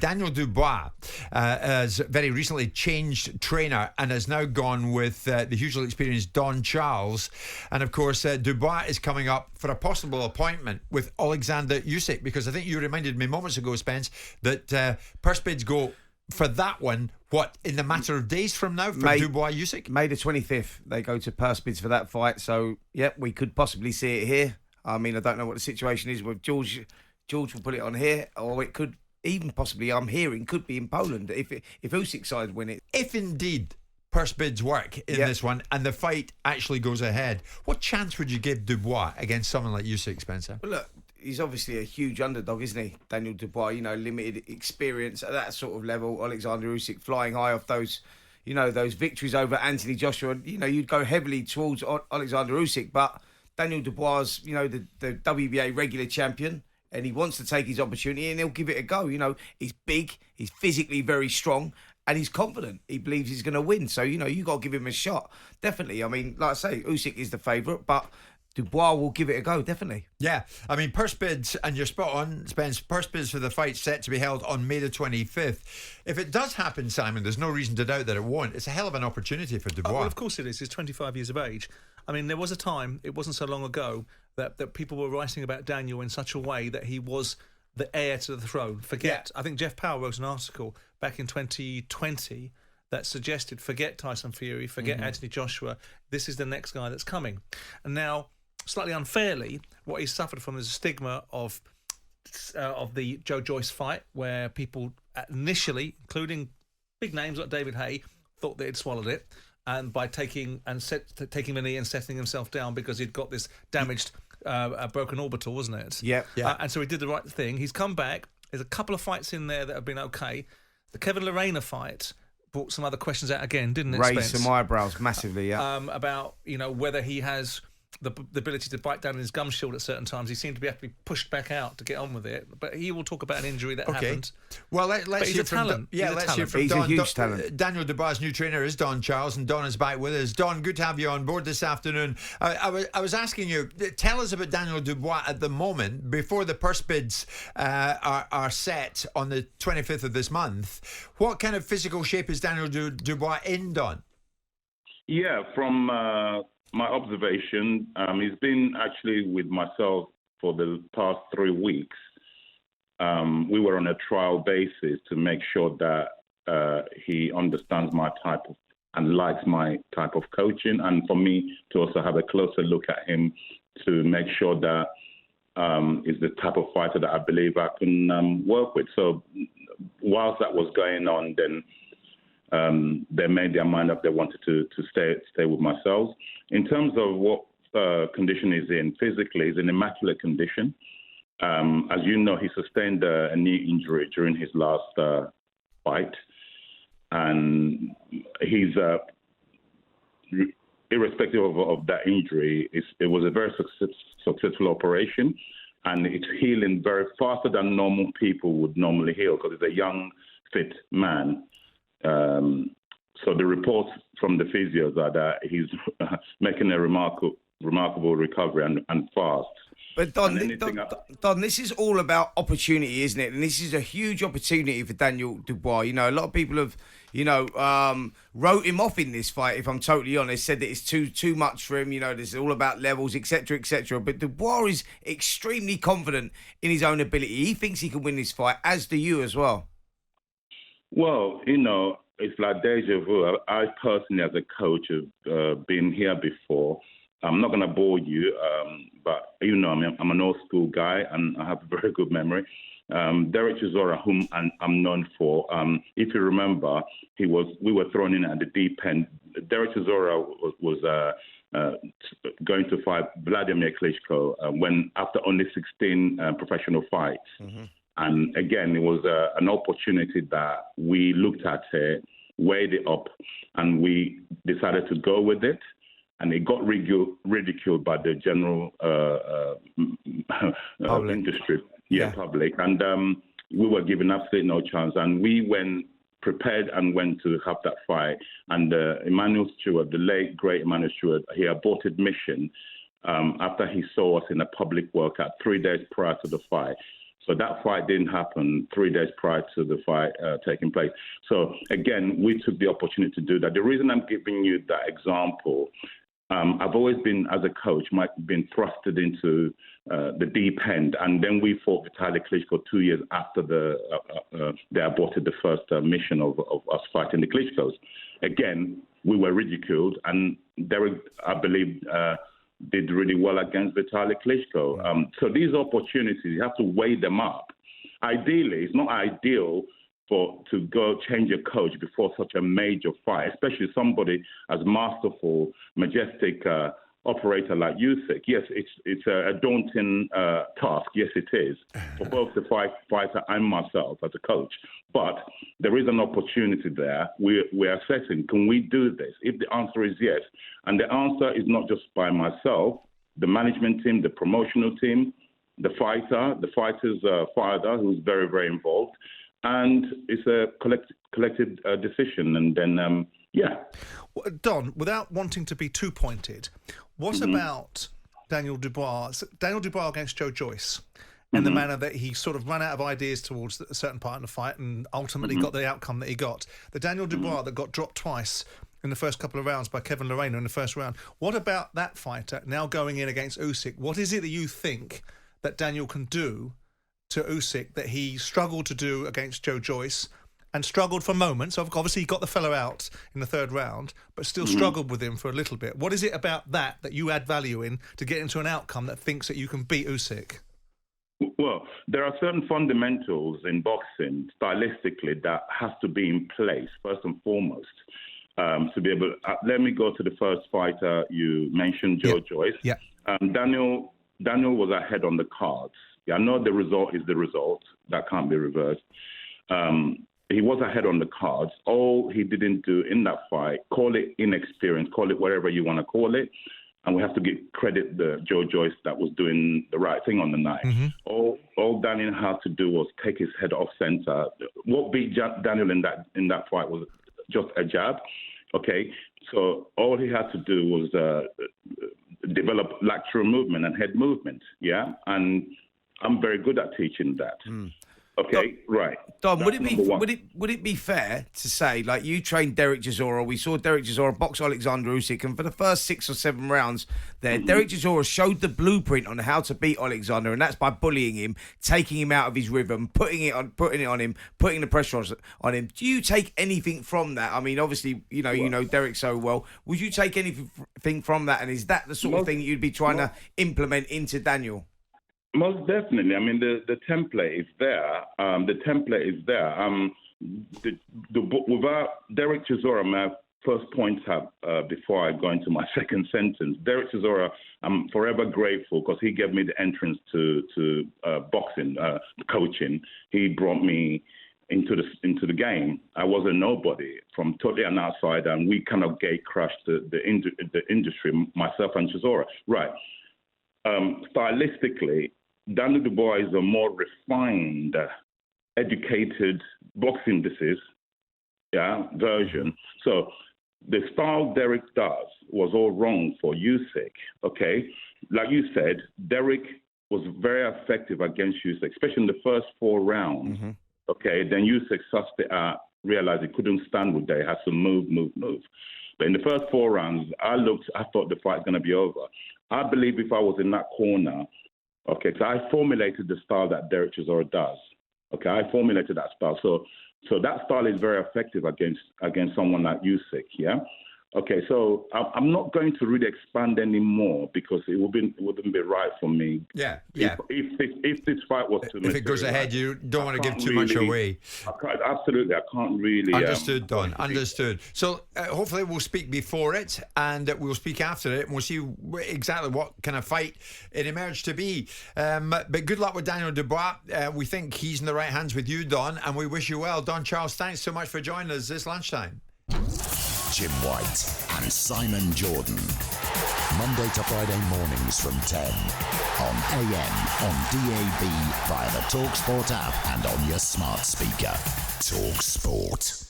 Daniel Dubois has very recently changed trainer and has now gone with the hugely experienced Don Charles. And of course, Dubois is coming up for a possible appointment with Alexander Usyk, because I think you reminded me moments ago, Spence, that purse bids go for that one, what, in the matter of days from now for Dubois Usyk? May the 25th, they go to purse bids for that fight. So, yep, we could possibly see it here. I mean, I don't know what the situation is with George. George will put it on here, or it could even possibly, I'm hearing, could be in Poland if Usyk side win it. If indeed purse bids work in this one and the fight actually goes ahead, what chance would you give Dubois against someone like Usyk, Spencer? Well, look, he's obviously a huge underdog, isn't he? Daniel Dubois, limited experience at that sort of level. Alexander Usyk flying high off those, those victories over Anthony Joshua. You'd go heavily towards Alexander Usyk, but Daniel Dubois, the WBA regular champion, and he wants to take his opportunity and he'll give it a go. He's big, he's physically very strong, and he's confident. He believes he's going to win. So, you got to give him a shot. Definitely. I mean, like I say, Usyk is the favourite, but Dubois will give it a go, definitely. Yeah, I mean, purse bids, and you're spot on, Spence, purse bids for the fight set to be held on May the 25th. If it does happen, Simon, there's no reason to doubt that it won't. It's a hell of an opportunity for Dubois. Oh, well, of course it is. He's 25 years of age. I mean, there was a time, it wasn't so long ago, that people were writing about Daniel in such a way that he was the heir to the throne. I think Jeff Powell wrote an article back in 2020 that suggested forget Tyson Fury, forget Anthony Joshua. This is the next guy that's coming. And now, slightly unfairly, what he suffered from is a stigma of the Joyce fight, where people initially, including big names like David Haye, thought that he'd swallowed it, and by taking the knee and setting himself down because he'd got this damaged, broken orbital, wasn't it? Yeah. And so he did the right thing. He's come back. There's a couple of fights in there that have been okay. The Kevin Lorena fight brought some other questions out again, didn't it, Raised Spence? some eyebrows massively, yeah. About, whether he has the ability to bite down in his gum shield at certain times. He seemed to have to be pushed back out to get on with it. But he will talk about an injury that happened. Well, let's hear from talent. Let's hear from He's Don. a huge talent. Daniel Dubois' new trainer is Don Charles, and Don is back with us. Don, good to have you on board this afternoon. I was asking you, tell us about Daniel Dubois at the moment, before the purse bids are set on the 25th of this month. What kind of physical shape is Daniel Dubois in, Don? Yeah, from my observation, he's been actually with myself for the past 3 weeks. We were on a trial basis to make sure that he understands my type of and likes my type of coaching, and for me to also have a closer look at him to make sure that is the type of fighter that I believe I can work with. So whilst that was going on, then they made their mind up. They wanted to stay with myself. In terms of what condition he's in physically, he's in immaculate condition. As you know, he sustained a knee injury during his last fight, and he's irrespective of that injury, it was a very successful operation, and it's healing very faster than normal people would normally heal, because he's a young, fit man. So the reports from the physios are that he's making a remarkable recovery and fast. But Don, this is all about opportunity, isn't it? And this is a huge opportunity for Daniel Dubois. A lot of people have, wrote him off in this fight, if I'm totally honest, said that it's too much for him. This is all about levels, etc., etc. But Dubois is extremely confident in his own ability. He thinks he can win this fight, as do you as well. Well, it's like deja vu. I personally, as a coach, have been here before. I'm not going to bore you, but I'm an old school guy and I have a very good memory. Derek Chisora, whom I'm known for, if you remember, we were thrown in at the deep end. Derek Chisora was going to fight Vladimir Klitschko after only 16 professional fights. Mm-hmm. And again, it was an opportunity that we looked at it, weighed it up, and we decided to go with it. And it got ridiculed by the general industry, public. And we were given absolutely no chance. And we went prepared and went to have that fight. And Emmanuel Stewart, the late, great Emmanuel Stewart, he aborted mission after he saw us in a public workout 3 days prior to the fight. So that fight didn't happen 3 days prior to the fight taking place. So again, we took the opportunity to do that. The reason I'm giving you that example, I've always been, as a coach, been thrusted into the deep end, and then we fought Vitaly Klitschko 2 years after they aborted the first mission of us fighting the Klitschkos. Again, we were ridiculed, and Derek, I believe, did really well against Vitaly Klitschko. So these opportunities, you have to weigh them up. Ideally, it's not ideal to go change a coach before such a major fight, especially somebody as masterful, majestic operator like Usyk. Yes, it's a daunting task. Yes, it is for both the fighter and myself as a coach. But there is an opportunity there. We're assessing, can we do this? If the answer is yes, and the answer is not just by myself, the management team, the promotional team, the fighter's father, who's very, very involved, and it's a collective decision. And then, Don, without wanting to be too pointed, what about Daniel Dubois against Joyce, and the manner that he sort of ran out of ideas towards a certain part in the fight and ultimately got the outcome that he got? The Daniel Dubois that got dropped twice in the first couple of rounds by Kevin Lorena in the first round. What about that fighter now going in against Usyk? What is it that you think that Daniel can do to Usyk that he struggled to do against Joyce, and struggled for moments? Obviously, he got the fellow out in the third round, but still struggled with him for a little bit. What is it about that you add value in to get into an outcome that thinks that you can beat Usyk? Well, there are certain fundamentals in boxing, stylistically, that has to be in place, first and foremost, to be able... let me go to the first fighter you mentioned, Joyce. Yeah. Daniel was ahead on the cards. Yeah, I know the result is the result. That can't be reversed. He was ahead on the cards. All he didn't do in that fight, call it inexperience, call it whatever you want to call it, and we have to give credit the Joyce that was doing the right thing on the night. All Daniel had to do was take his head off center. What beat Daniel in that fight was just a jab. Okay, so all he had to do was develop lateral movement and head movement. Yeah, and I'm very good at teaching that. Okay, right. Don, would it be fair to say, like, you trained Derek Chisora? We saw Derek Chisora box Alexander Usyk, and for the first 6 or 7 rounds there, Derek Chisora showed the blueprint on how to beat Alexander, and that's by bullying him, taking him out of his rhythm, putting it on him, putting the pressure on him. Do you take anything from that? I mean, obviously, you know Derek so well. Would you take anything from that, and is that the sort of thing you'd be trying to implement into Daniel? Most definitely. I mean, the template is there. Without Derek Chisora, my first point before I go into my second sentence, Derek Chisora, I'm forever grateful because he gave me the entrance to boxing, coaching. He brought me into the game. I was a nobody, from totally an outsider, and we kind of gate crashed the industry, myself and Chisora. Right. Stylistically, Daniel Dubois is a more refined, educated boxing version. So the style Derek does was all wrong for Usyk. Okay, like you said, Derek was very effective against Usyk, especially in the first 4 rounds. Okay, then Usyk sussed it out, realized he couldn't stand with that. He had to move. But in the first 4 rounds, I thought the fight's going to be over. I believe if I was in that corner, okay, so I formulated the style that Derek Chisora does. Okay, I formulated that style. So that style is very effective against someone like Usyk, yeah? Okay, so I'm not going to really expand anymore because it wouldn't be right for me. Yeah. If this fight was to if it goes ahead, you don't want to give too much away. Absolutely, I can't really. Understood, Don. Understood. So hopefully we'll speak before it and we'll speak after it, and we'll see exactly what kind of fight it emerged to be. But good luck with Daniel Dubois. We think he's in the right hands with you, Don, and we wish you well. Don Charles, thanks so much for joining us this lunchtime. Jim White and Simon Jordan. Monday to Friday mornings from 10 on AM, on DAB, via the talkSPORT app and on your smart speaker. talkSPORT.